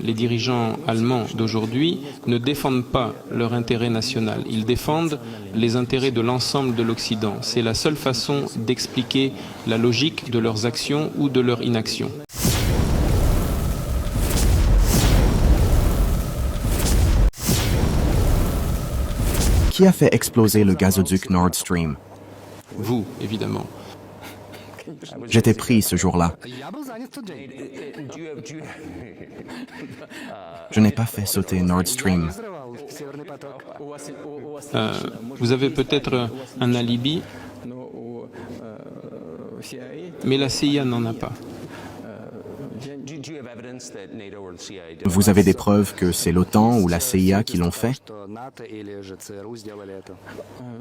Les dirigeants allemands d'aujourd'hui ne défendent pas leur intérêt national, ils défendent les intérêts de l'ensemble de l'Occident. C'est la seule façon d'expliquer la logique de leurs actions ou de leur inaction. Qui a fait exploser le gazoduc Nord Stream? Vous, évidemment. J'étais pris ce jour-là. Je n'ai pas fait sauter Nord Stream. Vous avez peut-être un alibi, mais la CIA n'en a pas. Vous avez des preuves que c'est l'OTAN ou la CIA qui l'ont fait?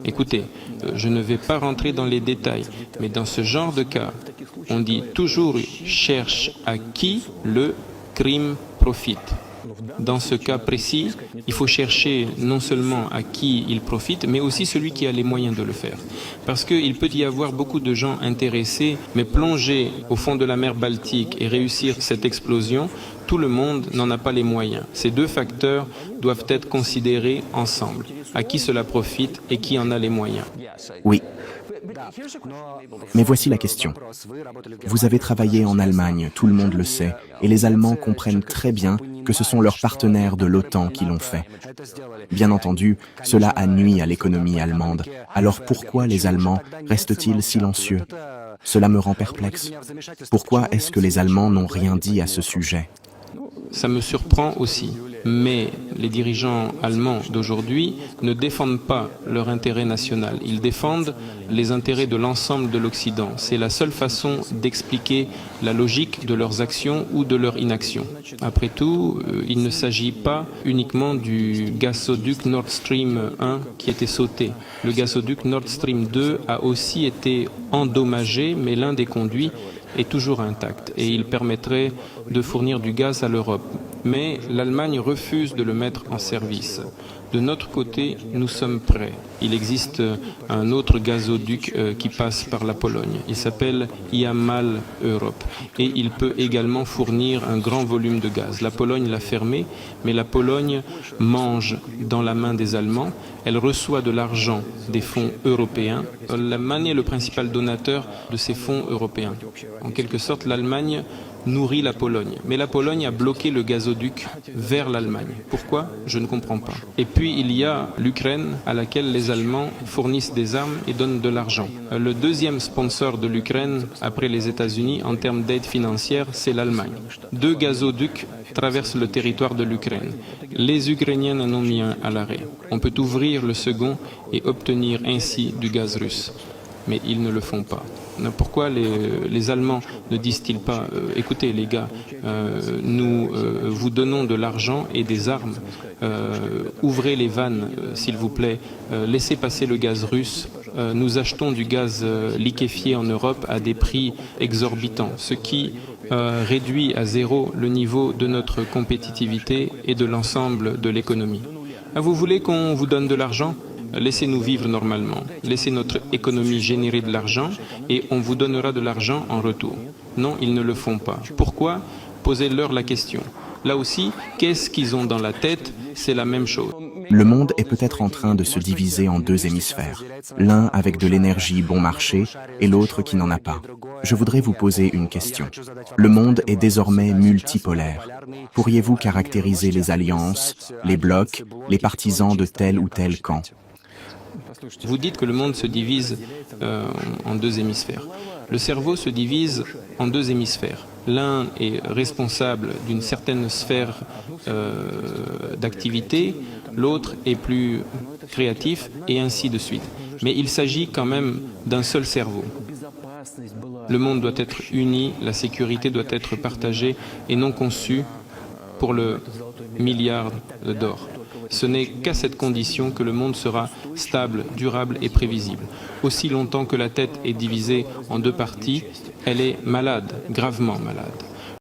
Écoutez, je ne vais pas rentrer dans les détails, mais dans ce genre de cas, on dit toujours « cherche à qui le crime profite ». Dans ce cas précis, il faut chercher non seulement à qui il profite, mais aussi celui qui a les moyens de le faire. Parce qu'il peut y avoir beaucoup de gens intéressés, mais plonger au fond de la mer Baltique et réussir cette explosion, tout le monde n'en a pas les moyens. Ces deux facteurs doivent être considérés ensemble. À qui cela profite et qui en a les moyens. Oui. Mais voici la question. Vous avez travaillé en Allemagne, tout le monde le sait, et les Allemands comprennent très bien que ce sont leurs partenaires de l'OTAN qui l'ont fait. Bien entendu, cela a nui à l'économie allemande. Alors pourquoi les Allemands restent-ils silencieux? Cela me rend perplexe. Pourquoi est-ce que les Allemands n'ont rien dit à ce sujet? Ça me surprend aussi. Mais les dirigeants allemands d'aujourd'hui ne défendent pas leur intérêt national. Ils défendent les intérêts de l'ensemble de l'Occident. C'est la seule façon d'expliquer la logique de leurs actions ou de leur inaction. Après tout, il ne s'agit pas uniquement du gazoduc Nord Stream 1 qui était sauté. Le gazoduc Nord Stream 2 a aussi été endommagé, mais l'un des conduits est toujours intact et il permettrait de fournir du gaz à l'Europe. Mais l'Allemagne refuse de le mettre en service. De notre côté, nous sommes prêts. Il existe un autre gazoduc qui passe par la Pologne. Il s'appelle Yamal Europe et il peut également fournir un grand volume de gaz. La Pologne l'a fermé, mais la Pologne mange dans la main des Allemands. Elle reçoit de l'argent des fonds européens. L'Allemagne est le principal donateur de ces fonds européens. En quelque sorte, l'Allemagne nourrit la Pologne. Mais la Pologne a bloqué le gazoduc vers l'Allemagne. Pourquoi? Je ne comprends pas. Et puis il y a l'Ukraine à laquelle les Allemands fournissent des armes et donnent de l'argent. Le deuxième sponsor de l'Ukraine, après les États-Unis, en termes d'aide financière, c'est l'Allemagne. 2 gazoducs traversent le territoire de l'Ukraine. Les Ukrainiens en ont mis un à l'arrêt. On peut ouvrir le second et obtenir ainsi du gaz russe. Mais ils ne le font pas. Pourquoi les Allemands ne disent-ils pas écoutez les gars, nous vous donnons de l'argent et des armes, ouvrez les vannes s'il vous plaît, laissez passer le gaz russe, nous achetons du gaz liquéfié en Europe à des prix exorbitants, ce qui réduit à zéro le niveau de notre compétitivité et de l'ensemble de l'économie. Vous voulez qu'on vous donne de l'argent ? Laissez-nous vivre normalement, laissez notre économie générer de l'argent et on vous donnera de l'argent en retour. Non, ils ne le font pas. Pourquoi? Posez-leur la question. Là aussi, qu'est-ce qu'ils ont dans la tête? C'est la même chose. Le monde est peut-être en train de se diviser en 2 hémisphères, l'un avec de l'énergie bon marché et l'autre qui n'en a pas. Je voudrais vous poser une question. Le monde est désormais multipolaire. Pourriez-vous caractériser les alliances, les blocs, les partisans de tel ou tel camp? Vous dites que le monde se divise en 2 hémisphères. Le cerveau se divise en 2 hémisphères. L'un est responsable d'une certaine sphère d'activité, l'autre est plus créatif et ainsi de suite. Mais il s'agit quand même d'un seul cerveau. Le monde doit être uni, la sécurité doit être partagée et non conçue pour le milliard d'or. Ce n'est qu'à cette condition que le monde sera stable, durable et prévisible. Aussi longtemps que la tête est divisée en 2 parties, elle est malade, gravement malade.